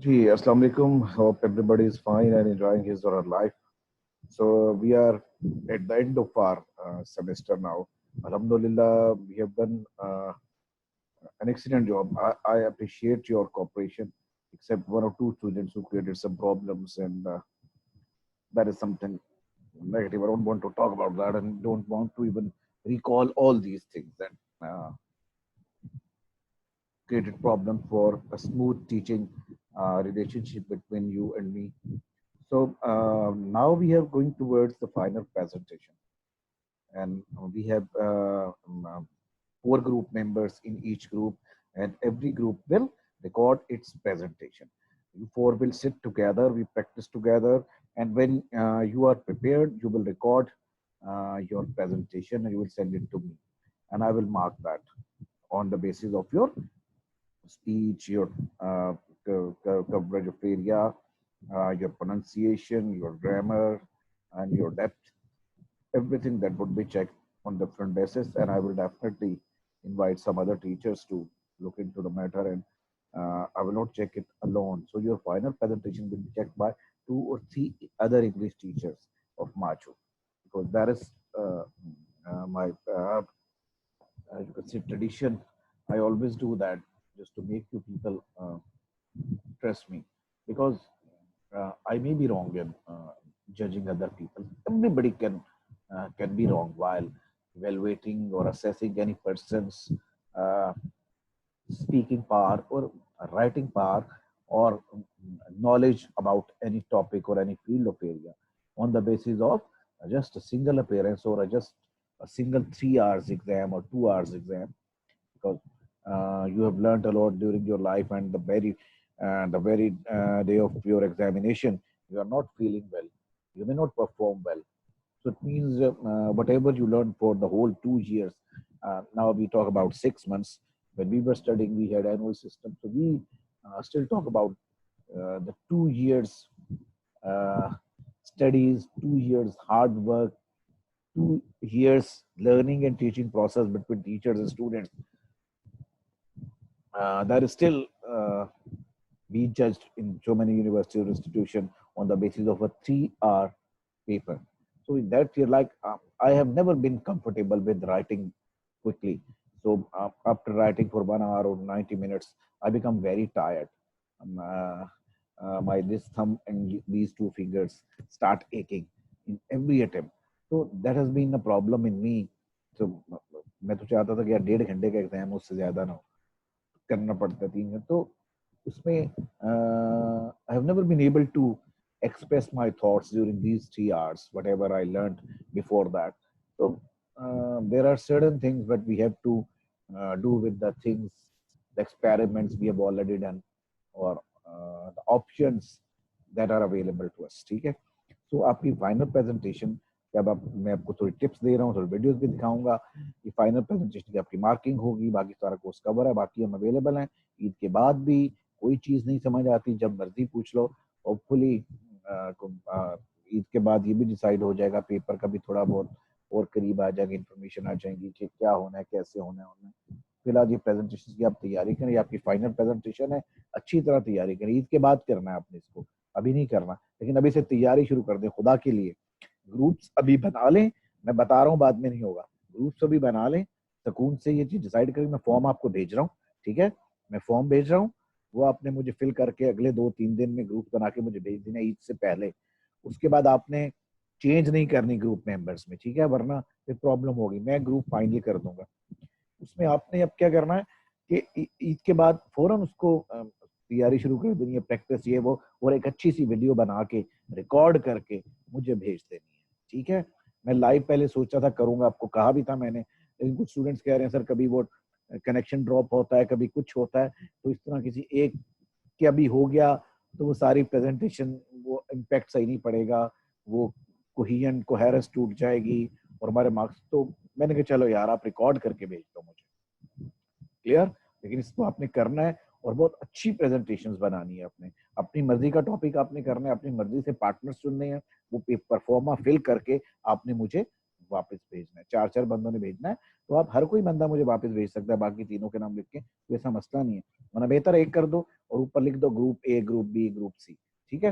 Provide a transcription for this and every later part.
Ji, Assalamu alaikum. Hope everybody is fine and enjoying his or her life. So we are at the end of our semester now. Alhamdulillah, we have done an excellent job. I appreciate your cooperation, except one or two students who created some problems, and that is something negative. I don't want to talk about that, and don't want to even recall all these things that uh, created problem for a smooth teaching relationship between you and me. So now we are going towards the final presentation, and we have four group members in each group, and every group will record its presentation. You four will sit together, we practice together, and when you are prepared, you will record your presentation and you will send it to me, and I will mark that on the basis of your speech, your coverage of area, your pronunciation, your grammar, and your depth. Everything that would be checked on different basis, and I will definitely invite some other teachers to look into the matter, and I will not check it alone. So your final presentation will be checked by two or three other English teachers of Machu, because that is my you can say tradition. I always do that just to make you people trust me, because I may be wrong in judging other people. Everybody can be wrong while evaluating or assessing any person's uh, speaking power or writing power or knowledge about any topic or any field of area on the basis of just a single appearance or just a single 3 hours exam or 2 hours exam, because you have learned a lot during your life, and the very day of your examination you are not feeling well, you may not perform well. So it means whatever you learned for the whole 2 years, now we talk about 6 months. When we were studying, we had annual system, so we still talk about the 2 years uh, studies, 2 years hard work, 2 years learning and teaching process between teachers and students. That is still be judged in so many university or institution on the basis of a 3 hour paper. So in that year, like I have never been comfortable with writing quickly. So after writing for 1 hour or 90 minutes, I become very tired. My this thumb and these two fingers start aching in every attempt. So that has been a problem in me. So मैं तो चाहता था कि यार 1.5 घंटे का exam उससे ज्यादा ना हो, करना पड़ता है 3 घंटे तो उसमें I have never been able to express my thoughts during these 3 hours, whatever I learned before that. So there are certain things that we have to do with the things, the experiments we have already done, or the options that are available to us. ठीक है? So आपकी final presentation, जब आप मैं आपको थोड़ी tips दे रहा हूँ, थोड़ी वीडियोस भी दिखाऊंगा, ये फाइनल प्रेजेंटेशन की आपकी मार्किंग होगी, बाकी सारा कोर्स कवर है, बाकी हम अवेलेबल हैं। ईद के बाद भी कोई चीज़ नहीं समझ आती, जब मर्जी पूछ लो। होपफुली ईद के बाद ये भी डिसाइड हो जाएगा, पेपर का भी थोड़ा बहुत और करीब आ जाएगा, इन्फॉर्मेशन आ जाएगी कि क्या होना है, कैसे होना है। फिलहाल ये प्रेजेंटेशन की आप तैयारी करें, ये आपकी फाइनल प्रेजेंटेशन है, अच्छी तरह तैयारी करें। ईद के बाद करना है आपने इसको, अभी नहीं करना, लेकिन अभी से तैयारी शुरू कर दें खुदा के लिए। ग्रुप्स अभी बना लें, मैं बता रहा हूँ बाद में नहीं होगा, ग्रुप्स अभी बना लें, सुकून से ये चीज डिसाइड करें। मैं फॉर्म आपको भेज रहा हूँ, ठीक है, मैं फॉर्म भेज रहा हूँ, वो आपने मुझे फिल करके अगले 2-3 दिन में ग्रुप बना के मुझे भेज देना ईद से पहले। उसके बाद आपने चेंज नहीं करनी ग्रुप मेंबर्स में, ठीक है, वरना फिर प्रॉब्लम होगी। मैं ग्रुप फाइनली कर दूंगा, उसमें आपने अब क्या करना है कि ईद के बाद फौरन उसको तैयारी शुरू कर देनी है, प्रैक्टिस ये वो, और एक अच्छी सी वीडियो बना के रिकॉर्ड करके मुझे भेज देनी है, ठीक है। मैं लाइव पहले सोचा था करूंगा, आपको कहा भी था मैंने, लेकिन कुछ स्टूडेंट्स कह रहे हैं सर कभी वो कनेक्शन ड्रॉप होता है, कभी कुछ होता है, तो इस तरह किसी एक के अभी हो गया तो वो सारी प्रेजेंटेशन वो इम्पैक्ट सही नहीं पड़ेगा, वो कोहियन कोहेरेंस टूट जाएगी और हमारे मार्क्स। तो मैंने कहा चलो यार आप रिकॉर्ड करके भेज दो मुझे, क्लियर। लेकिन इसको आपने करना है और बहुत अच्छी प्रेजेंटेशंस बनानी है, अपने अपनी मर्जी का टॉपिक आपने करना है, अपनी मर्जी से पार्टनर्स चुनने हैं, वो पेपर फॉर्मा फिल करके आपने मुझे वापस भेजना है। 4-4 बंदों ने भेजना है, तो आप हर कोई बंदा मुझे वापस भेज सकता है, बाकी तीनों के नाम लिख के, तो ऐसा मसला नहीं है। वरना बेहतर एक कर दो, और ऊपर लिख दो group A, group B, group C. ठीक है,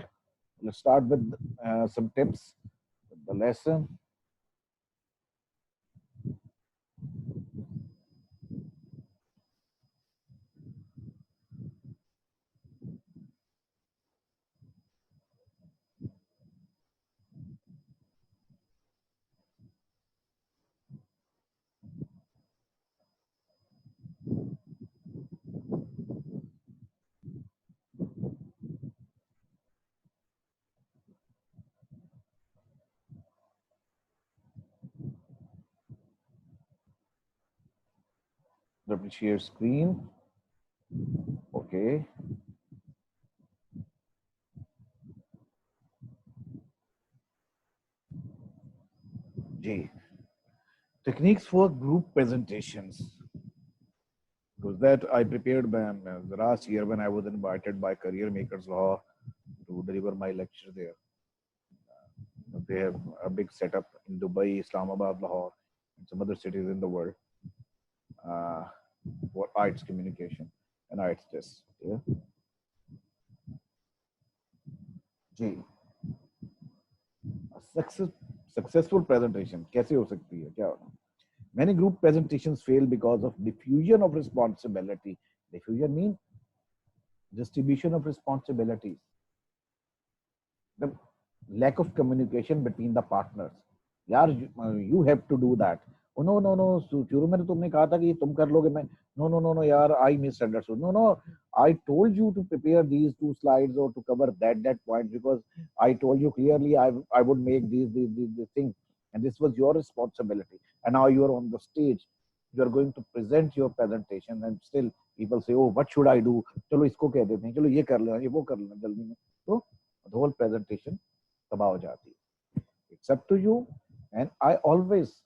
let's start with some tips the lesson. Let me share screen. Okay. जी, techniques for group presentations. Because that I prepared the last year when I was invited by Career Makers Law to deliver my lecture there. They have a big setup in Dubai, Islamabad, Lahore, and some other cities in the world uh, for IELTS communication and IELTS tests. Yeah. जी, successful presentation कैसे हो सकती है, क्या होगा? Many group presentations fail because of diffusion of responsibility. Diffusion means distribution of responsibilities. The lack of communication between the partners. यार you have to do that. Oh, no no no, शुरू में तो तुमने कहा था कि तुम कर लोगे, मैं no no no no यार, I misunderstood. No no, I told you to prepare these 2 slides or to cover that point, because I told you clearly I would make these things, and this was your responsibility, and now you are on the stage, you are going to present your presentation, and still people say, oh, what should I do? चलो इसको कह देते हैं, चलो ये कर लेना, ये वो कर लेना जल्दी में, तो the whole presentation तबाह हो जाती है. It's up to you, and I always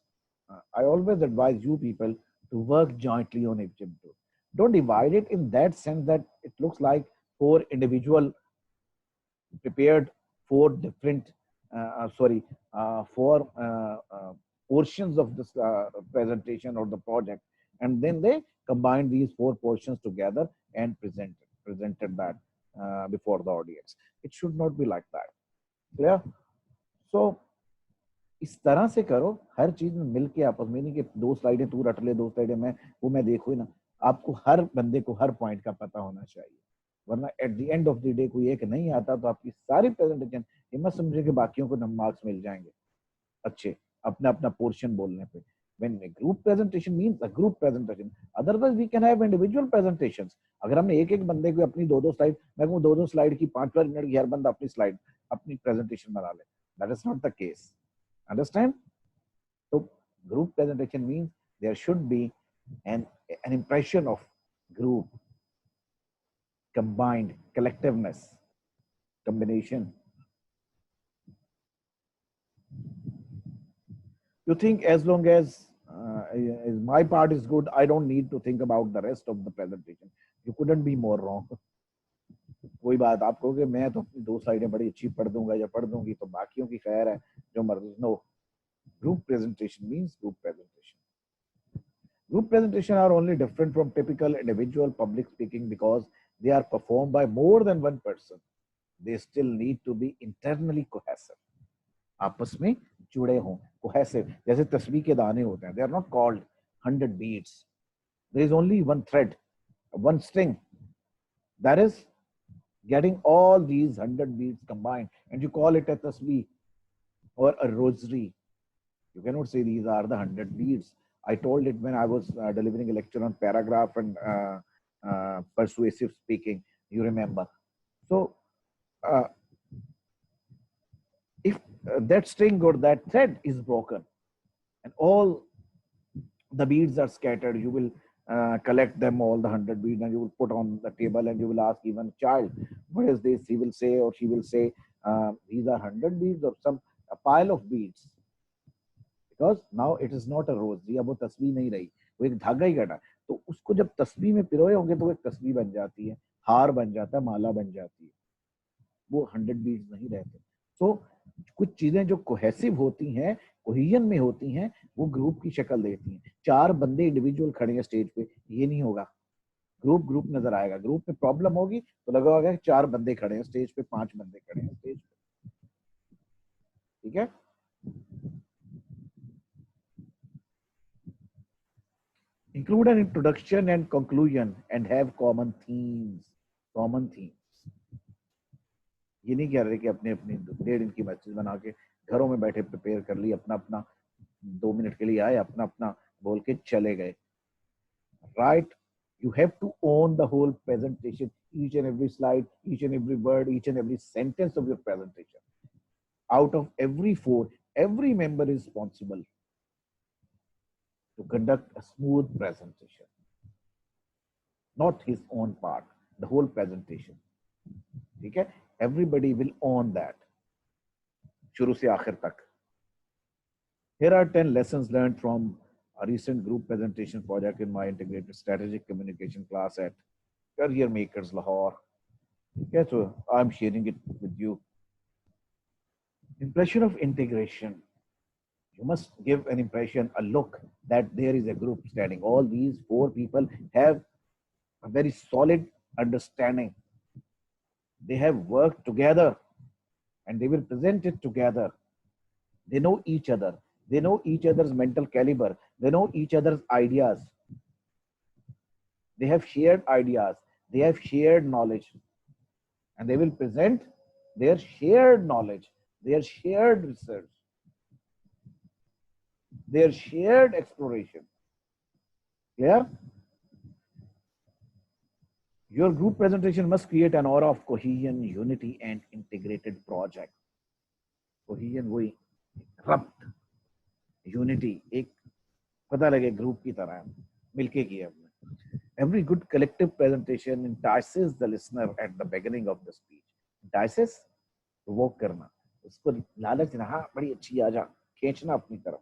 advise you people to work jointly on each other. Don't divide it in that sense that it looks like 4 individual prepared 4 different sorry 4 portions of this presentation or the project, and then they combine these 4 portions together and presented that before the audience. It should not be like that. Clear? So इस तरह से करो, हर चीज में मिलके आपस में, नहीं कि 2 स्लाइडें तू रट ले, 2 स्लाइडें मैं देखू ही ना. आपको हर बंदे को हर पॉइंट का पता होना चाहिए, वरना at the end of the day कोई एक नहीं आता तो आपकी सारी प्रेजेंटेशन, ये मत समझे कि बाकियों को मार्क्स मिल जाएंगे अच्छे अपना अपना पोर्शन बोलने पे. When a group presentation means a group presentation. Otherwise we can have individual presentations. अगर हमने एक एक बंदे को अपनी 2-2 स्लाइड, मैं कहूँ 2-2 स्लाइड की 5-5 मिनट की हर बंदा अपनी स्लाइड अपनी प्रेजेंटेशन बना ले, that is not the case. Understand? So group presentation means there should be an impression of group, combined, collectiveness, combination. You think as long as my part is good, I don't need to think about the rest of the presentation. You couldn't be more wrong. कोई बात आप कहोगे मैं तो अपनी 2 स्लाइडें बड़ी अच्छी पढ़ दूंगा या पढ़ दूंगी तो बाकियों की खैर है, जो मर्जी. No, group presentation means group presentation. Group presentation are only different from typical individual public speaking because they are performed by more than one person. They still need to be internally cohesive. आपस में जुड़े हों, cohesive. जैसे तस्बीह के दाने होते हैं, they are not called 100 beads. There is only one thread, one string. That is getting all these 100 beads combined, and you call it a tasbih or a rosary. You cannot say these are the 100 beads. I told it when I was delivering a lecture on paragraph and persuasive speaking, you remember. So if that string or that thread is broken and all the beads are scattered, you will collect them, all the 100 beads, and you will put on the table, and you will ask even a child, what is this? He will say, or she will say, these are 100 beads or a pile of beads. Because now it is not a rosary, अब वो तस्बीह नहीं रही, वो एक धागा ही कटा. तो उसको जब तस्बीह में पिरोए होंगे तो वो एक तस्बीह बन जाती है, हार बन जाता है, माला बन जाती है, वो 100 बीड्स नहीं रहते. तो कुछ चीजें जो कोहेसिव होती हैं, कोहिजन में होती हैं, वो ग्रुप की शक्ल देती हैं. 4 बंदे इंडिविजुअल खड़े हैं स्टेज पे, ये नहीं होगा. ग्रुप नजर आएगा। ग्रुप में प्रॉब्लम होगी तो लगा होगा 4 बंदे खड़े हैं स्टेज पे, 5 बंदे खड़े हैं स्टेज पे, ठीक है। Include an introduction and conclusion and have common themes. Common themes. ये नहीं कह रहे कि अपने अपनी 1.5 इंच की मैसेज बना के घरों में बैठे प्रिपेयर कर ली, अपना अपना 2 मिनट के लिए आए, अपना अपना बोल के चले गए। Right? You have to own the whole presentation, each and every slide, each and every word, each and every sentence of your presentation. Out of every 4, every member is responsible to conduct a smooth presentation. Not his own part, the whole presentation. ठीक है, everybody will own that शुरू से आखिर तक. Here are 10 lessons learned from a recent group presentation project in my integrated strategic communication class at Career Makers Lahore. Okay, so I'm sharing it with you. Impression of integration. You must give an impression, a look that there is a group standing. All these 4 people have a very solid understanding. They have worked together and they will present it together. They know each other. They know each other's mental caliber. They know each other's ideas. They have shared ideas. They have shared knowledge. And they will present their shared knowledge, their shared research, their shared exploration. Clear? Your group presentation must create an aura of cohesion, unity, and integrated project. Cohesion, वही रब्त, unity, एक पता लगे group की तरह मिलके किया हमने. Every good collective presentation entices the listener at the beginning of the speech. Entices, provoke करना, उसको लालच देना, हाँ बड़ी अच्छी आजा, खींचना अपनी तरफ.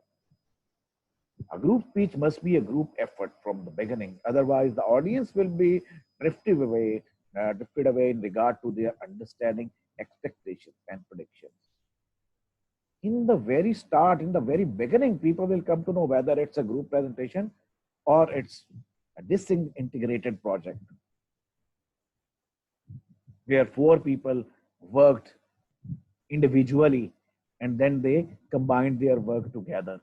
A group speech must be a group effort from the beginning. Otherwise, the audience will be drifted away in regard to their understanding, expectations, and predictions. In the very start, in the very beginning, people will come to know whether it's a group presentation or it's a disintegrated project where 4 people worked individually and then they combined their work together.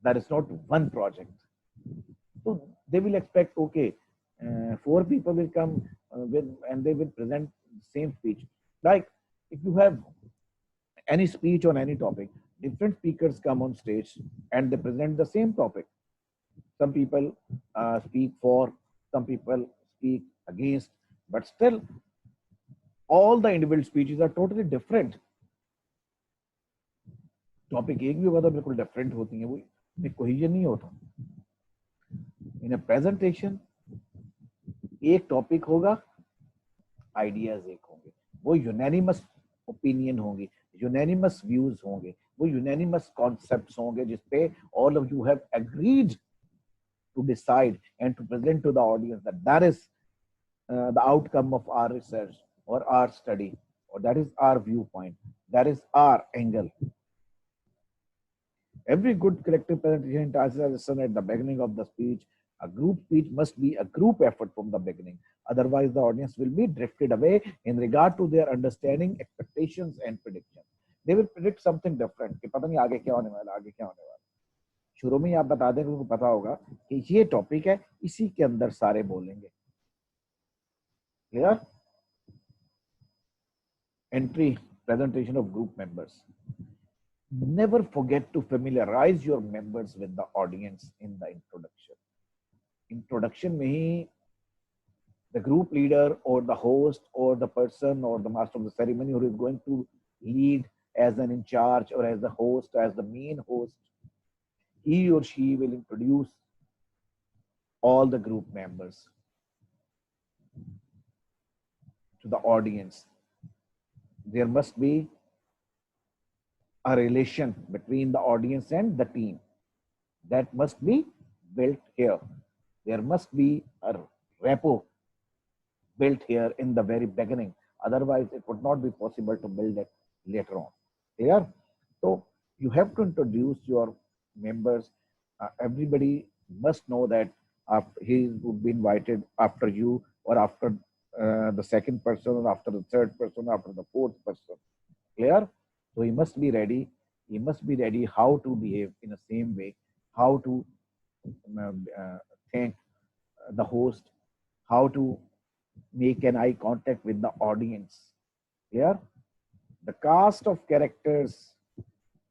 That is not one project. So they will expect, okay, 4 people will come with and they will present the same speech. Like if you have any speech on any topic, different speakers come on stage and they present the same topic. Some people speak for, some people speak against, but still all the individual speeches are totally different. Topic एक भी होगा तो बिल्कुल different होती है, वो cohesion नहीं होता. इन अ प्रेजेंटेशन एक टॉपिक होगा, आइडियाज एक होंगे, वो यूनानिमस ओपिनियन होंगे, यूनानिमस व्यूज होंगे, वो यूनानिमस कॉन्सेप्ट्स होंगे जिसपे all of you have agreed to decide and to present to the audience that that is the outcome of our research or our study, or that is our viewpoint, that is our angle. Every good collective presentation entices a listener at the beginning of the speech. A group speech must be a group effort from the beginning. Otherwise, the audience will be drifted away in regard to their understanding, expectations, and predictions. They will predict something different. कि पता नहीं आगे क्या होने वाला, आगे क्या होने वाला. शुरू में आप बता दें, उनको पता होगा कि ये टॉपिक है, इसी के अंदर सारे बोलेंगे. Clear? Entry presentation of group members. Never forget to familiarize your members with the audience in the introduction. Introduction में ही the group leader or the host or the person or the master of the ceremony who is going to lead as an in charge or as the host, as the main host, he or she will introduce all the group members to the audience. There must be a relation between the audience and the team that must be built here. There must be a rapport built here in the very beginning. Otherwise, it would not be possible to build it later on. Clear? So you have to introduce your members. Everybody must know that After he would be invited after you, or after the second person, or after the third person, after the fourth person. Clear? So he must be ready. He must be ready how to behave in the same way, how to thank the host, how to make an eye contact with the audience. Clear? The cast of characters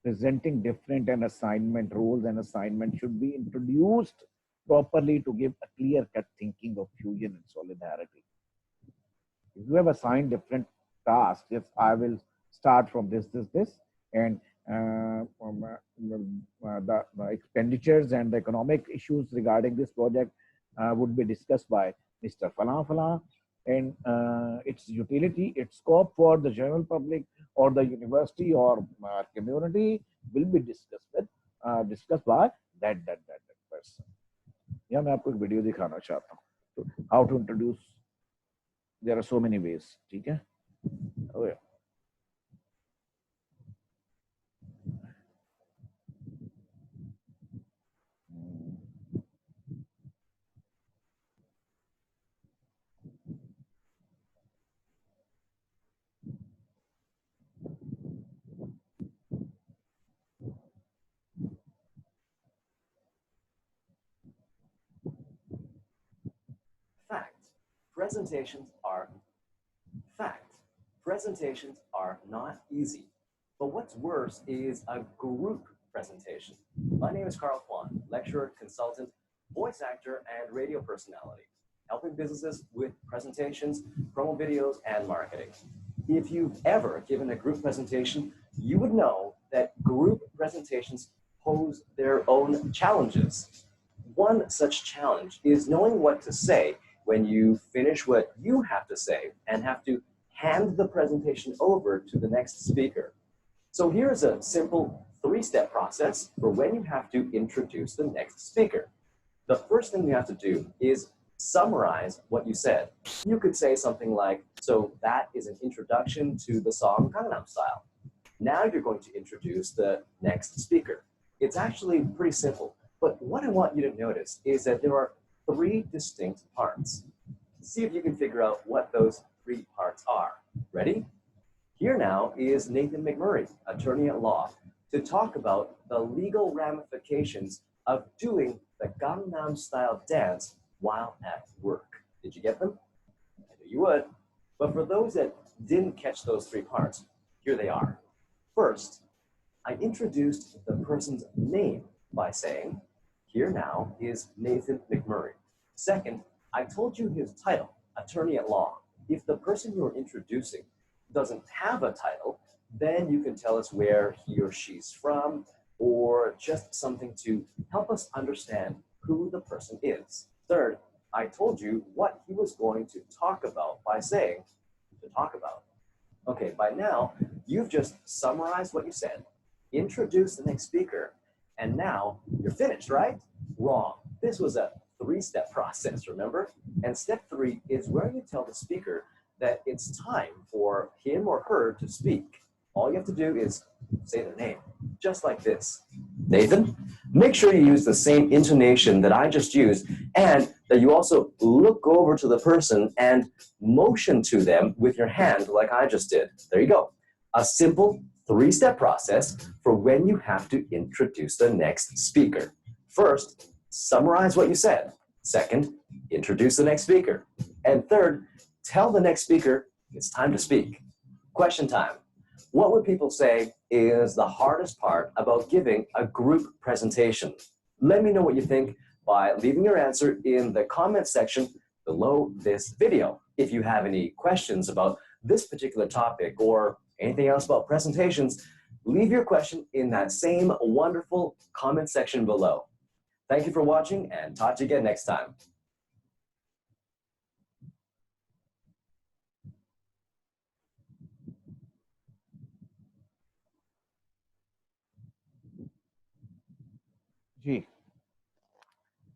presenting different and assignment roles and assignment should be introduced properly to give a clear cut thinking of fusion and solidarity. If you have assigned different tasks, yes, I will start from this, and the expenditures and the economic issues regarding this project would be discussed by Mr. Falan Falan, and its utility, its scope for the general public or the university or community will be discussed by that person. Yeah, मैं आपको एक video दिखाना चाहता हूँ. तो how to introduce, there are so many ways. ठीक है? Oh yeah. Fact. Presentations are Presentations are not easy. But what's worse is a group presentation. My name is Carl Kwan, lecturer, consultant, voice actor, and radio personality, helping businesses with presentations, promo videos, and marketing. If you've ever given a group presentation, you would know that group presentations pose their own challenges. One such challenge is knowing what to say when you finish what you have to say and have to hand the presentation over to the next speaker. So here's a simple 3-step process for when you have to introduce the next speaker. The first thing you have to do is summarize what you said. You could say something like, so that is an introduction to the song Gangnam Style. Now you're going to introduce the next speaker. It's actually pretty simple, but what I want you to notice is that there are 3 distinct parts. See if you can figure out what those 3 parts are. Ready? Here now is Nathan McMurray, attorney at law, to talk about the legal ramifications of doing the Gangnam Style dance while at work. Did you get them? I knew you would. But for those that didn't catch those 3 parts, here they are. First, I introduced the person's name by saying, here now is Nathan McMurray. Second, I told you his title, attorney at law. If the person you're introducing doesn't have a title, then you can tell us where he or she's from, or just something to help us understand who the person is. Third, I told you what he was going to talk about by saying, to talk about. Okay, by now, you've just summarized what you said, introduced the next speaker, and now you're finished, right? Wrong. This was a 3-step process, remember? And step 3 is where you tell the speaker that it's time for him or her to speak. All you have to do is say their name, just like this. Nathan, make sure you use the same intonation that I just used, and that you also look over to the person and motion to them with your hand like I just did. There you go. A simple 3-step process for when you have to introduce the next speaker. First, summarize what you said. Second, introduce the next speaker. And third, tell the next speaker it's time to speak. Question time. What would people say is the hardest part about giving a group presentation? Let me know what you think by leaving your answer in the comment section below this video. If you have any questions about this particular topic or anything else about presentations, leave your question in that same wonderful comment section below. Thank you for watching, and talk to you again next time. Gee.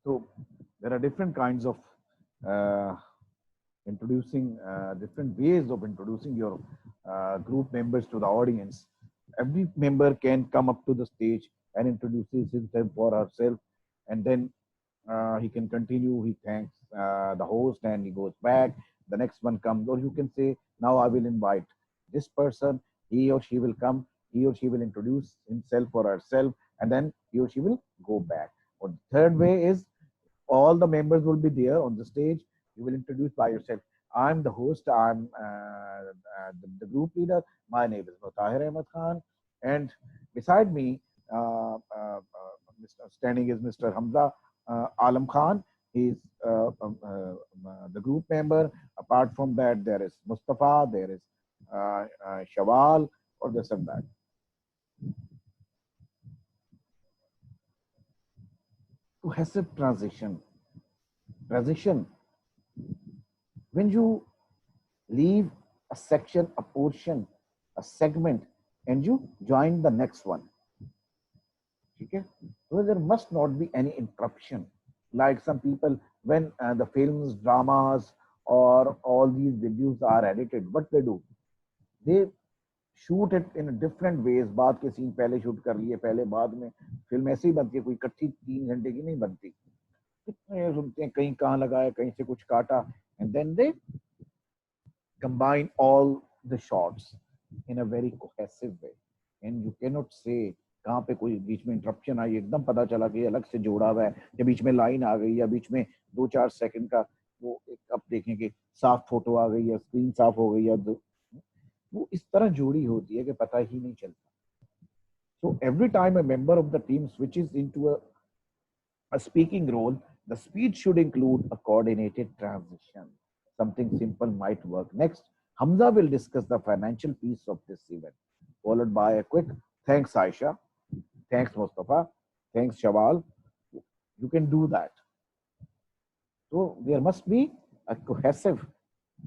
So there are different kinds of different ways of introducing your group members to the audience. Every member can come up to the stage and introduces himself or herself, and then he can continue. He thanks the host and he goes back. The next one comes, or you can say, now I will invite this person. He or she will come. He or she will introduce himself or herself, and then he or she will go back. Or the third way is all the members will be there on the stage. You will introduce by yourself. I'm the host. I'm the group leader. My name is Tahir Ahmed Khan, and beside me, standing is Mr. Hamza Alam Khan. He's the group member. Apart from that, there is Mustafa. There is Shawal, or this and that. Cohesive transition. When you leave a section, a portion, a segment, and you join the next one. Okay? So there must not be any interruption. Like some people, when the films, dramas, or all these videos are edited, what they do? They shoot it in different ways बाद के scene पहले shoot कर लिए पहले बाद में film ऐसी ही बनती है कोई इकट्ठी 3 घंटे की नहीं बनती कितने सुनते हैं कहीं कहाँ लगाया कहीं से कुछ काटा and then they combine all the shots in a very cohesive way and you cannot say कहाँ पे कोई बीच में इंटरप्शन आई एकदम पता चला कि अलग से जोड़ा हुआ है या बीच में लाइन आ गई या बीच में 2-4 सेकंड का वो अब देखें कि साफ फोटो आ गई या स्क्रीन साफ हो गई या वो इस तरह जोड़ी होती है कि पता ही नहीं चलता. So every time a member of the team switches into a speaking role, the speech should include a coordinated transition. Something simple might work. Next, Hamza will discuss the financial piece of this event, followed by a quick thanks Aisha, thanks Mustafa, thanks Shawal. You can do that. So there must be a cohesive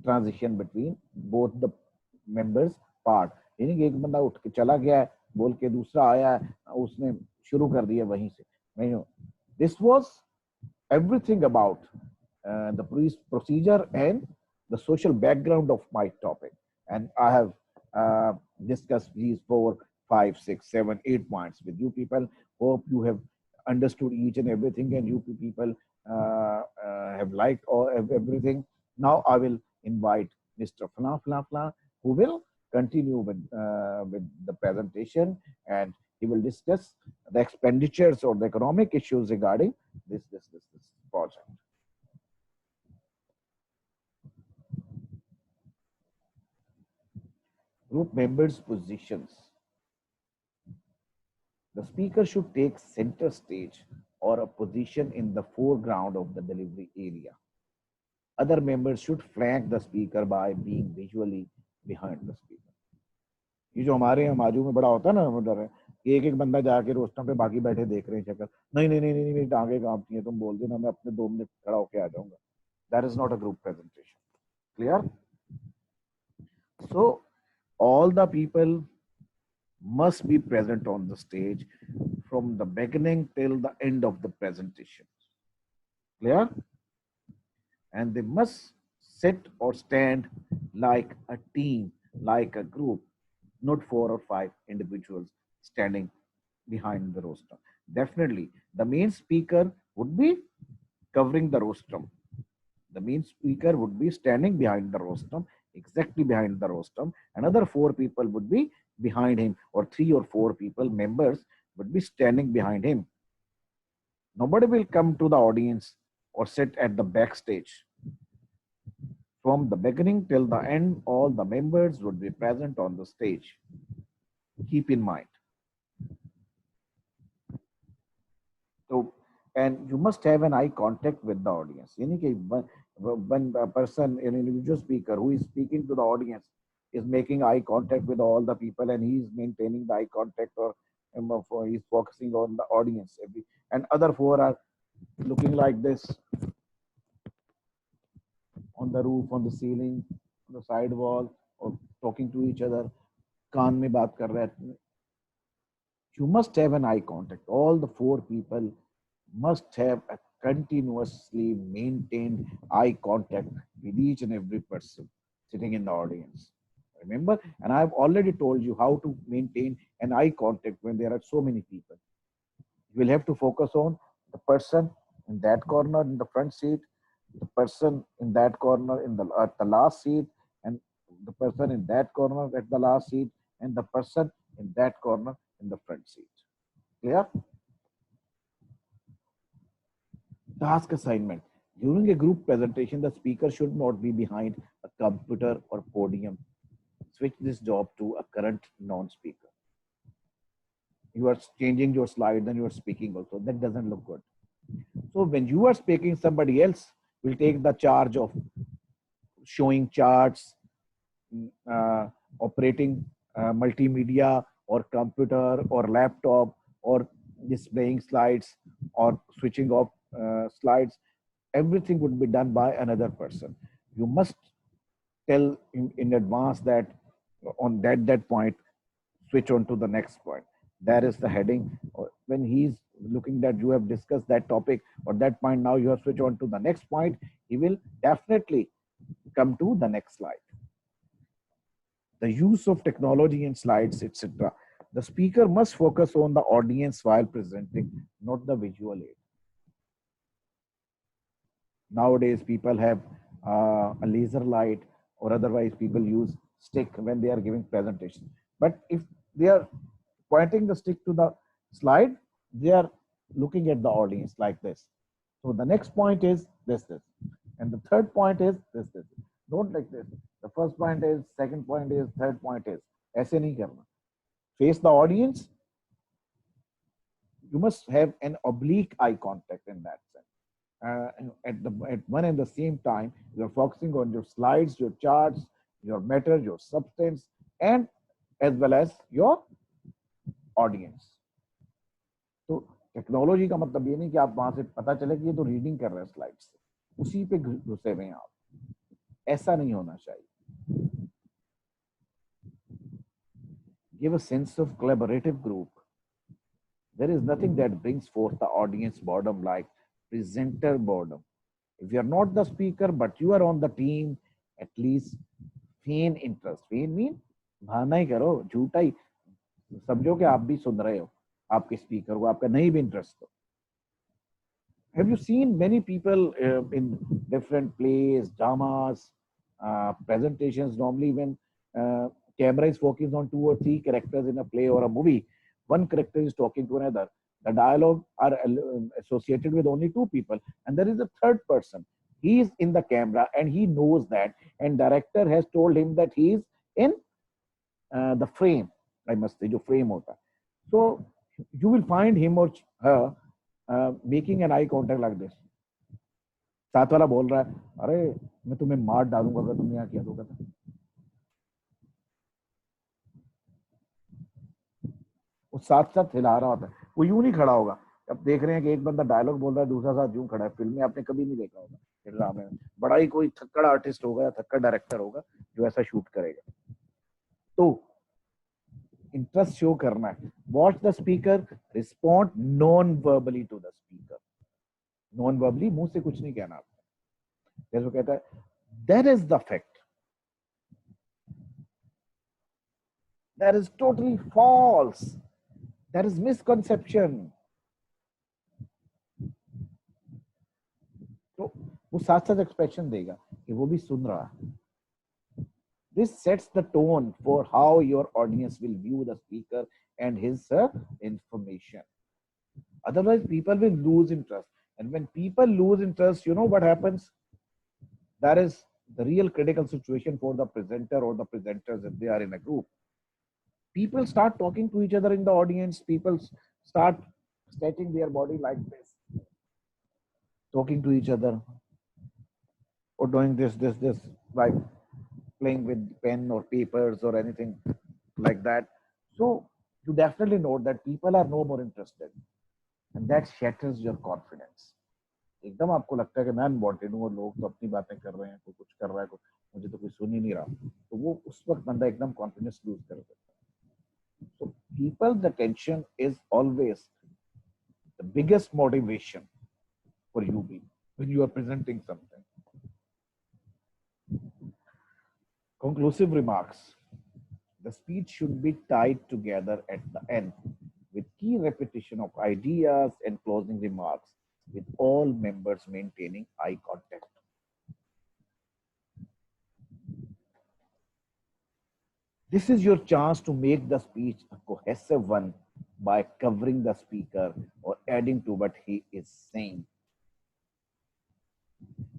transition between both the members part. यानी कि एक बंदा उठ के चला गया है बोल के दूसरा आया है उसने शुरू कर दिया वहीं से नहीं हो. This was everything about the procedure and the social background of my topic, and I have discussed these 4, 5, 6, 7, 8 points with you people. Hope you have understood each and everything, and you people have liked all everything. Now I will invite Mr. Fla, who will continue with the presentation, and he will discuss the expenditures or the economic issues regarding this project. Group members' positions. The speaker should take center stage or a position in the foreground of the delivery area. Other members should flank the speaker by being visually behind the speaker. ये जो हमारे यहाँ माजू में बड़ा होता है ना उधर है कि एक एक बंदा जाके रोस्टम पे बाकी बैठे देख रहे हैं शक्ल नहीं नहीं नहीं नहीं मेरी टांगे कांपती हैं तुम बोल देना मैं अपने 2 मिनट खड़ा होके आ जाऊंगा. That is not a group presentation. Clear? So all the people must be present on the stage from the beginning till the end of the presentation. Clear? And they must sit or stand like a team, like a group, not 4 or 5 individuals standing behind the rostrum. Definitely, the main speaker would be covering the rostrum. The main speaker would be standing behind the rostrum, exactly behind the rostrum. Another 4 people would be behind him, or 3 or 4 people, members, would be standing behind him. Nobody will come to the audience or sit at the backstage. From the beginning till the end, all the members would be present on the stage. Keep in mind. So, and you must have an eye contact with the audience. When a person, an individual speaker who is speaking to the audience is making eye contact with all the people and he is maintaining the eye contact or he's focusing on the audience. And other 4 are looking like this on the roof, on the ceiling, on the side wall, or talking to each other. कान में बात कर रहे हैं. You must have an eye contact. All the 4 people must have a continuously maintained eye contact with each and every person sitting in the audience. Remember, and I've already told you how to maintain an eye contact when there are so many people. You will have to focus on the person in that corner in the front seat, the person in that corner in the at the last seat, and the person in that corner at the last seat, and the person in that corner in the front seat. Clear? Task assignment. During a group presentation, the speaker should not be behind a computer or podium. Switch this job to a current non-speaker. You are changing your slides and you are speaking also. That doesn't look good. So when you are speaking, somebody else will take the charge of showing charts, operating multimedia or computer or laptop, or displaying slides or switching off slides. Everything would be done by another person. You must tell in advance that on that point, switch on to the next point. There is the heading. When he's looking that you have discussed that topic or that point, now you have switched on to the next point, he will definitely come to the next slide. The use of technology in slides, etc. The speaker must focus on the audience while presenting, not the visual aid. Nowadays, people have a laser light, or otherwise people use stick when they are giving presentation. But if they are pointing the stick to the slide, they are looking at the audience like this. So the next point is this. And the third point is this. Don't like this. The first point is, second point is, third point is. ऐसे नहीं करना. Face the audience. You must have an oblique eye contact in that sense. At one and the same time, you're focusing on your slides, your charts, your matter, your substance, and as well as your audience. तो technology का मतलब ये नहीं कि आप वहां से पता चले कि ये तो रीडिंग कर रहे हैं स्लाइड से, उसी पे घुसे हुए हैं आप. ऐसा नहीं होना चाहिए. Give a sense of collaborative group. There is nothing that brings forth the audience boredom like presenter boredom. If you are not the speaker, but you are on the team, at least feign interest. Feign mean बहाना ही करो, झूठा ही समझो कि आप भी सुन रहे हो आपके स्पीकर को, आपका नहीं भी इंटरेस्ट हो. Have you seen many people in different plays, dramas, presentations? Normally, when camera is focused on two or three characters in a play or a movie, one character is talking to another. The dialogue are associated with only two people, and there is a third person. He is in the camera and he knows that, and director has told him that he is in the frame. I must say, जो frame होता है. So you will find him or her making an eye contact like this. साथ वाला बोल रहा है, अरे मैं तुम्हें मार डालूंगा अगर तुम यहाँ किया तो. वो साथ साथ हिला रहा होता है, वो यूं नहीं खड़ा होगा. अब देख रहे हैं कि एक बंदा डायलॉग बोल रहा है, दूसरा साथ यूं खड़ा है. फिल्म में आपने कभी नहीं देखा होगा ड्रामे में. बड़ा ही कोई थक्कड़ आर्टिस्ट होगा या थक्कड़ डायरेक्टर होगा जो ऐसा शूट करेगा. तो इंटरेस्ट शो करना है. Watch the speaker, respond non verbally to the speaker. Non verbally मुंह से कुछ नहीं कहना आपने. जैसे वो कहता है, that is the fact, that is totally false, that is misconception. तो वो साथ साथ एक्सप्रेशन देगा कि वो भी सुन रहा है. This sets the tone for how your audience will view the speaker and his information. Otherwise, people will lose interest. And when people lose interest, you know what happens? That is the real critical situation for the presenter or the presenters if they are in a group. People start talking to each other in the audience. People start stretching their body like this, talking to each other, or doing this, like playing with pen or papers or anything like that. So you definitely know that people are no more interested, and that shatters your confidence. एकदम आपको लगता है कि मैं unwanted हूँ और लोग तो अपनी बातें कर रहे हैं, कोई कुछ कर रहा है, मुझे तो कोई सुन ही नहीं रहा. तो वो उस वक्त बंदा एकदम कॉन्फिडेंस लूज कर देता है. So people's attention is always the biggest motivation for you when you are presenting something. Conclusive remarks. The speech should be tied together at the end with key repetition of ideas and closing remarks. with all members maintaining eye contact. This is your chance to make the speech a cohesive one by covering the speaker or adding to what he is saying.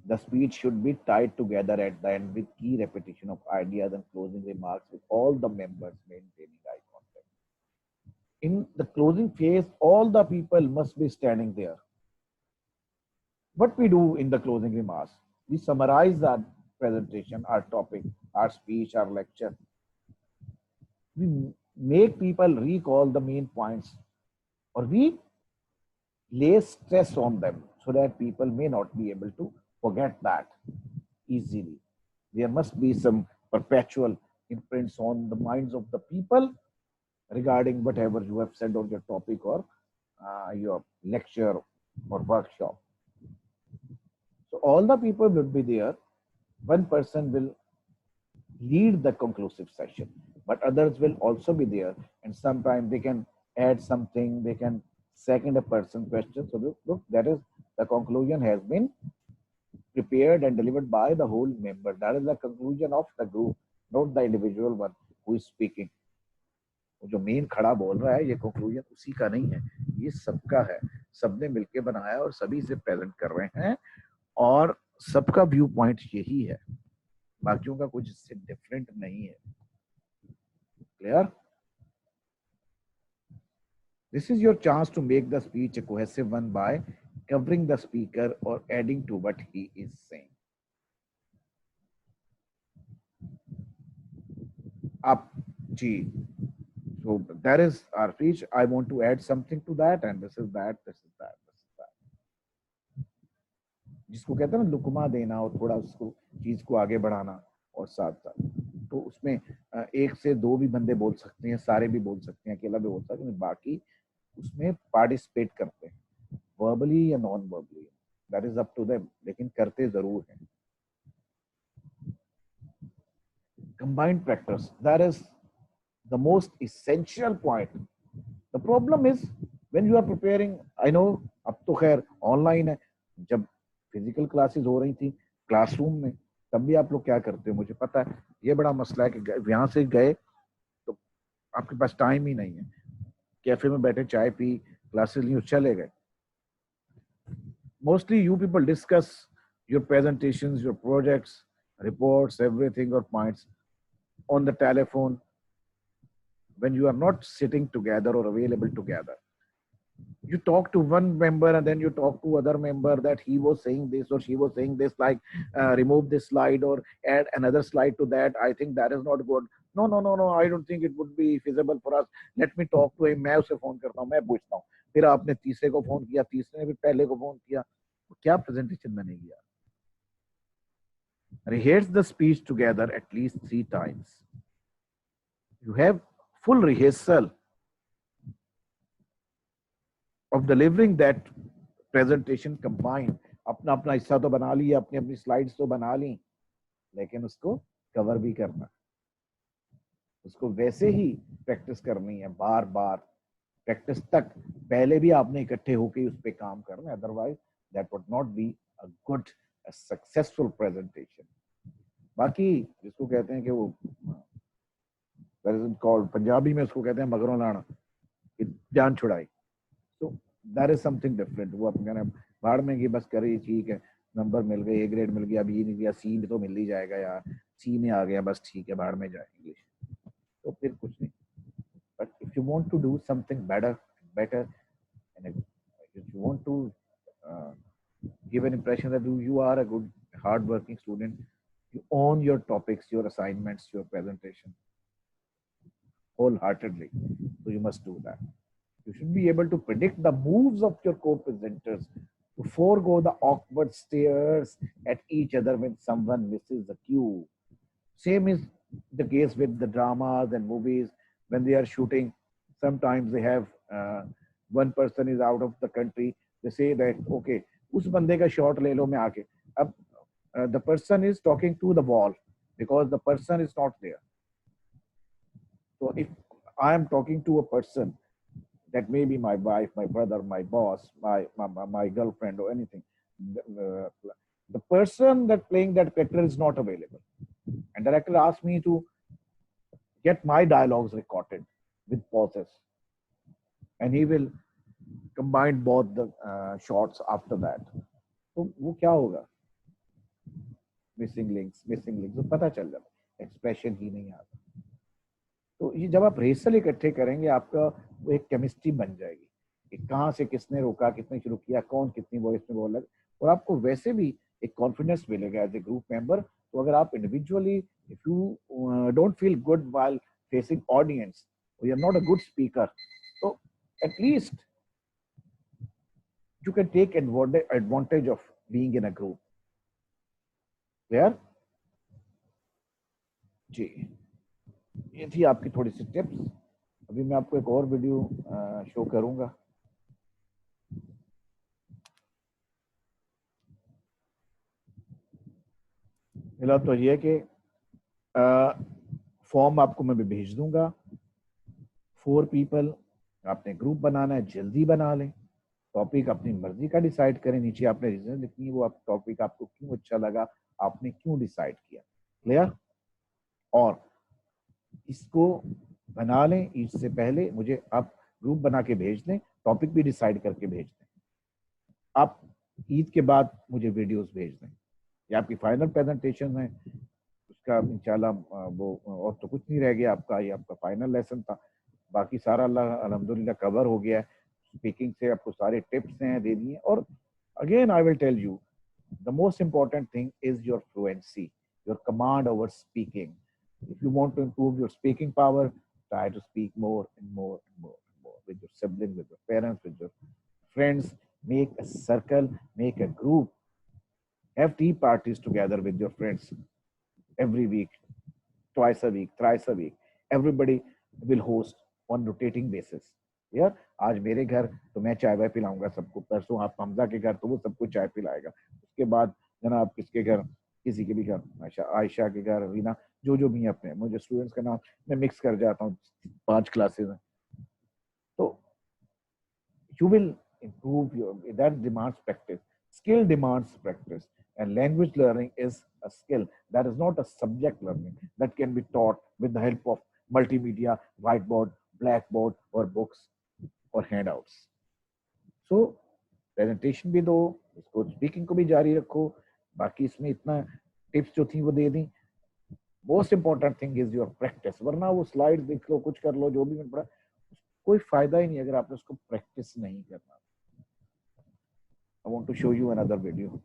The speech should be tied together at the end with key repetition of ideas and closing remarks with all the members maintaining eye contact. In the closing phase, all the people must be standing there. What we do in the closing remarks, we summarize our presentation, our topic, our speech, our lecture. We make people recall the main points, or we lay stress on them so that people may not be able to forget that easily. There must be some perpetual imprints on the minds of the people regarding whatever you have said on your topic or your lecture or workshop. So all the people will be there. One person will lead the conclusive session, but others will also be there, and sometimes they can add something, they can second a person question. So look, that is the conclusion has been prepared and delivered by the whole member. That is the conclusion of the group, not the individual one who is speaking. जो main खड़ा बोल रहा है ये conclusion उसी का नहीं है, ये सबका है, सबने मिलके बनाया और सभी से प्रेजेंट कर रहे हैं और सबका व्यू पॉइंट यही है, बाकियों का कुछ इससे डिफरेंट नहीं है. Clear? This is your chance to make the speech a cohesive one by covering the speaker or adding to what he is saying. Up, G. So that is our speech. I want to add something to that, and this is that, this is that, this is that. जिसको कहते हैं ना लुकमा देना और थोड़ा उसको चीज को आगे बढ़ाना और साथ साथ, तो उसमें एक से दो भी बंदे बोल सकते हैं, सारे भी बोल सकते हैं, अकेला भी बोल सकते हैं, बाकी उसमें पार्टिसिपेट करते हैं वर्बली या non verbally, that is up to them, लेकिन करते जरूर हैं. Combined practice, that is the most essential point. The problem is when you are preparing, I know अब तो खैर ऑनलाइन है, जब फिजिकल क्लासेस हो रही थी क्लासरूम में तब भी आप लोग क्या करते हो मुझे पता है, ये बड़ा मसला है कि यहाँ से गए तो आपके पास टाइम ही नहीं है, कैफे में बैठे चाय पी, क्लासेस ली, चले गए. Mostly you people discuss your presentations, your projects, reports, everything or points on the telephone when you are not sitting together or available together. You talk to one member and then you talk to other member that he was saying this or she was saying this, like remove this slide or add another slide to that. I think that is not good. No, no, no, no. I don't think it would be feasible for us. Let me talk to him. मैं उसे phone करता हूँ, मैं पूछता हूँ. फिर आपने तीसरे को फोन किया, तीसरे ने फिर पहले को फोन किया. क्या presentation बनेगी यार? Rehearse the speech together at least 3 times. You have full rehearsal of delivering that presentation combined. अपना अपना हिस्सा तो बना लिया, अपनी अपनी स्लाइड्स तो बना ली, लेकिन उसको कवर भी करना, उसको वैसे ही प्रैक्टिस करनी है, बार बार प्रैक्टिस तक पहले भी आपने इकट्ठे होकर उस पर काम करना है, otherwise that would not be a good successful presentation. बाकी जिसको कहते हैं कि वो पंजाबी में उसको कहते हैं मगरों लाना, जान छुड़ाई. तो दैट इज समथिंग डिफरेंट. वो अपने भाड़ में कि बस करी, ठीक है, नंबर मिल गए, ए ग्रेड मिल गया, बी नहीं गया, सी में तो मिल ही जाएगा यार, सी में आ गया, बस ठीक है, भाड़ में जाए इंग्लिश, तो फिर कुछ नहीं. But if you want to do something better and if you want to give an impression that you are a good hard working student, you own your topics, your assignments, your presentation wholeheartedly, so you must do that. You should be able to predict the moves of your co-presenters, to forego the awkward stares at each other when someone misses the cue. Same is the case with the dramas and movies when they are shooting. Sometimes they have one person is out of the country. They say that okay, उस बंदे का shot ले लो मैं आके. अब the person is talking to the wall because the person is not there. So if I am talking to a person, that may be my wife, my brother, my boss, my girlfriend, or anything. The person that playing that character is not available. And director asked me to get my dialogues recorded with pauses, and he will combine both the shots after that. तो वो क्या होगा? Missing links तो पता चल जाता, expression ही नहीं आता। तो ये जब आप रिहर्सल इकट्ठे करेंगे, आपका वो एक केमिस्ट्री बन जाएगी कि कहाँ से किसने रोका, किसने शुरू किया, कौन कितनी वॉइस में बोला, और आपको वैसे भी एक कॉन्फिडेंस मिलेगा एज ए ग्रुप मेंबर। तो अगर आप individually if you don't feel good while facing audience, you are not a good speaker, तो at least you can take advantage of being in a group. Clear? जी, ये थी आपकी थोड़ी सी tips. अभी मैं आपको एक और वीडियो शो करूंगा। मिला तो ये कि फॉर्म आपको मैं भी भेज दूंगा। 4 पीपल आपने ग्रुप बनाना है, जल्दी बना लें। टॉपिक अपनी मर्जी का डिसाइड करें, नीचे आपने रीजन लिखनी है, वो आप टॉपिक आपको क्यों अच्छा लगा, आपने क्यों डिसाइड किया। क्लियर? और इसको बना लें, इससे पहले मुझे आप ग्रुप बना के भेज दें, टॉपिक भी डिसाइड करके भेज दें। आप ईद के बाद मुझे वीडियोस भेज दें। ये आपकी फाइनल प्रेजेंटेशन है, उसका इंशाल्लाह वो और तो कुछ नहीं रह गया आपका, ये आपका फाइनल लेसन था। बाकी सारा अल्लाह अल्हम्दुलिल्लाह कवर हो गया है। स्पीकिंग से आपको सारे टिप्स हैं दे दिए। और again I will tell you, the most important thing is your fluency, your command over speaking. If you want to improve your speaking power, try to speak more and more and more and more with your siblings, with your parents, with your friends. Make a circle, make a group, have tea parties together with your friends every week, twice a week, thrice a week. Everybody will host on rotating basis. यार आज मेरे घर तो मैं चाय वाय पिलाऊंगा सबको, परसों आप हमजा के घर तो वो सबको चाय पिलाएगा, उसके बाद जनाब किसके घर, किसी के भी घर, आयशा के घर, रीना, जो भी अपने, मुझे स्टूडेंट्स का नाम मैं मिक्स कर जाता हूँ 5 क्लासेस में। तो you will improve your, that demands practice, skill demands practice, and language learning is a skill, that is not a subject learning that can be taught with the help of multimedia, whiteboard, blackboard or books और handouts. सो presentation भी दो, इसको speaking को भी जारी रखो। बाकी इसमें इतना टिप्स जो थी वो दे दी। Most important thing is your practice, वरना वो स्लाइड देख लो, कुछ कर लो, जो भी मैंने पढ़ा, कोई फायदा ही नहीं अगर आपने उसको प्रैक्टिस नहीं करना। I want to show you another video.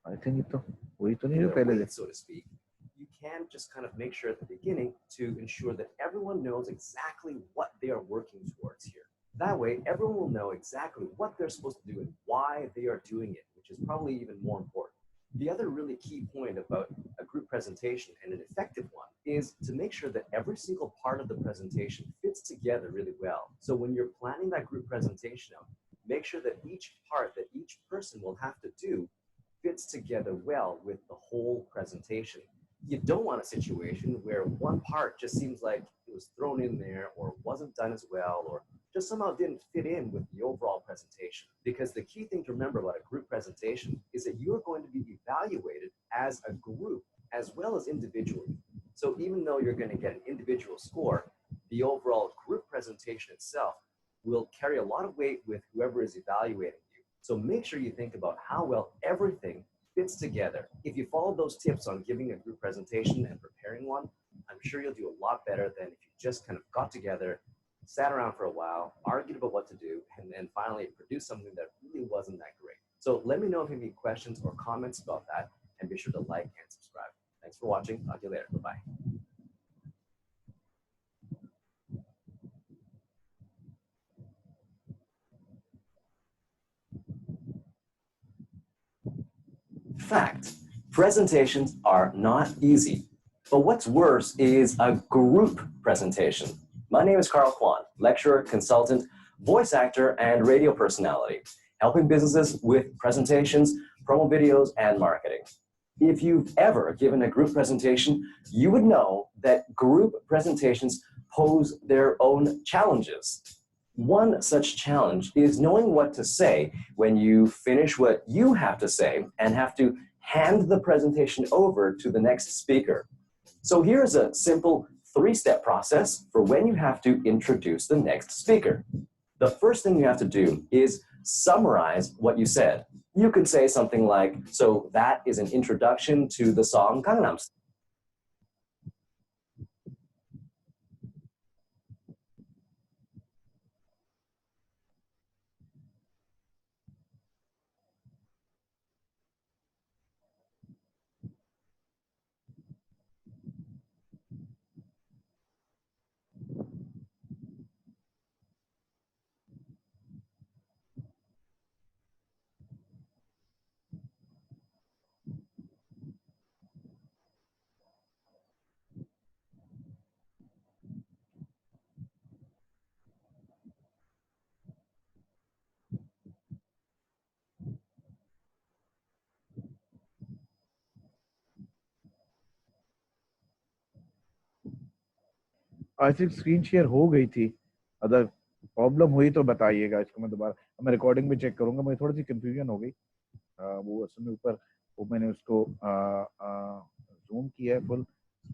I think it वही तो नहीं जो पहले Wait, so to speak, you can just kind of make sure at the beginning to ensure that everyone knows exactly what they are working towards here. That way, everyone will know exactly what they're supposed to do and why they are doing it, which is probably even more important. The other really key point about a group presentation, and an effective one, is to make sure that every single part of the presentation fits together really well. So when you're planning that group presentation out, make sure that each part that each person will have to do fits together well with the whole presentation. You don't want a situation where one part just seems like it was thrown in there or wasn't done as well or just somehow didn't fit in with the overall presentation. Because the key thing to remember about a group presentation is that you're going to be evaluated as a group as well as individually. So even though you're going to get an individual score, the overall group presentation itself will carry a lot of weight with whoever is evaluating. So make sure you think about how well everything fits together. If you follow those tips on giving a group presentation and preparing one, I'm sure you'll do a lot better than if you just kind of got together, sat around for a while, argued about what to do, and then finally produced something that really wasn't that great. So let me know if you have any questions or comments about that, and be sure to like and subscribe. Thanks for watching. Talk to you later. Bye-bye. Fact: presentations are not easy, but what's worse is a group presentation. My name is Carl Kwan, lecturer, consultant, voice actor, and radio personality, helping businesses with presentations, promo videos, and marketing. If you've ever given a group presentation, you would know that group presentations pose their own challenges. One such challenge is knowing what to say when you finish what you have to say and have to hand the presentation over to the next speaker. So here's a simple 3-step process for when you have to introduce the next speaker. The first thing you have to do is summarize what you said. You could say something like, so that is an introduction to the song Gangnam Style. I think screen share हो गई थी, अगर problem हुई तो बताइएगा, इसको मैं दोबारा मैं रिकॉर्डिंग में चेक करूंगा। मुझे थोड़ी सी कंफ्यूजन हो गई, वो असल में ऊपर वो मैंने उसको जूम किया है,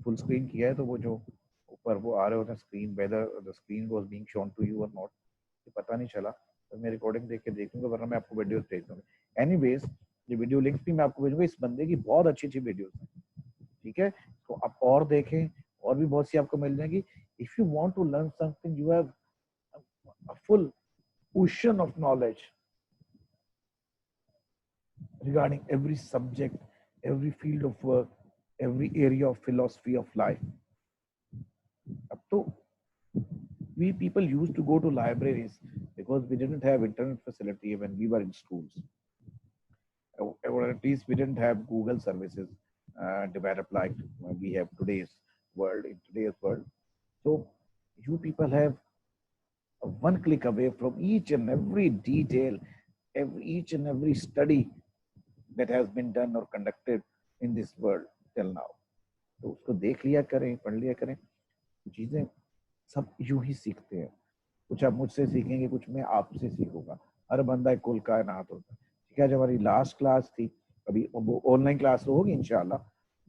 फुल स्क्रीन किया है, तो वो जो ऊपर वो आ रहे होते हैं screen, whether the screen was being shown to you और नॉट, ये पता नहीं चला। तो मैं रिकॉर्डिंग देख के देखूंगा, वरना मैं आपको वीडियोस भेज दूंगा। एनीवेज ये वीडियो लिंक्स भी मैं आपको भेजूंगा, इस बंदे की बहुत अच्छी अच्छी वीडियोस हैं, ठीक है, तो आप और देखें, और भी बहुत सी आपको मिल जाएंगी। If you want to learn something, you have a full ocean of knowledge regarding every subject, every field of work, every area of philosophy of life. Up to we people used to go to libraries because we didn't have internet facility when we were in schools, or at least we didn't have Google services developed like we have in today's world. So you people have one click away from each and every detail, each and every study that has been done or conducted in this world till now. तो उसको देख लिया करें, पढ़ लिया करें, चीजें सब यूं ही सीखते हैं। कुछ आप मुझसे सीखेंगे, कुछ मैं आपसे सीखूंगा। हर बंदा एक कुल कायनात होता है, ठीक है। जब हमारी लास्ट क्लास थी, अभी वो ऑनलाइन क्लास तो होगी इंशाल्लाह,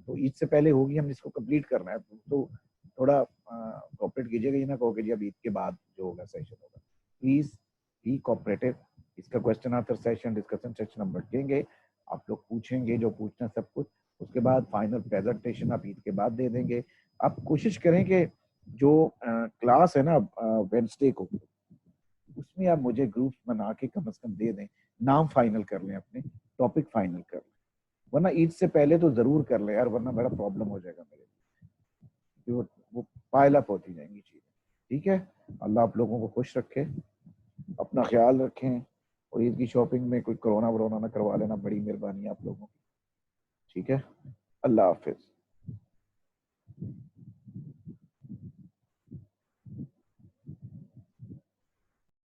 तो ईद से पहले होगी, हम इसको कंप्लीट करना है, तो थोड़ा कोऑपरेट कीजिएगा, ये ना कहो कि जी अब ईद के बाद जो होगा सेशन होगा। Please be cooperative. इसका question answer session, discussion session हम रखेंगे, आप लोग पूछेंगे जो पूछना सब कुछ, उसके बाद फाइनल प्रेजेंटेशन आप ईद के बाद दे देंगे। आप कोशिश करें कि जो क्लास है ना वेडनेसडे को, उसमें आप मुझे ग्रुप्स बना के कम से कम दे दें, नाम फाइनल कर लें, अपने टॉपिक फाइनल कर लें, वरना ईद से पहले तो जरूर कर लें यार, वरना बड़ा प्रॉब्लम हो जाएगा मेरे, वो पाइल अप होती जाएंगी चीजें, ठीक है। अल्लाह आप लोगों को खुश रखे, अपना ख्याल रखें, और ईद की शॉपिंग में कोई कोरोना वरोना ना करवा लेना, बड़ी मेहरबानी आप लोगों की, ठीक है। अल्लाह हाफिज।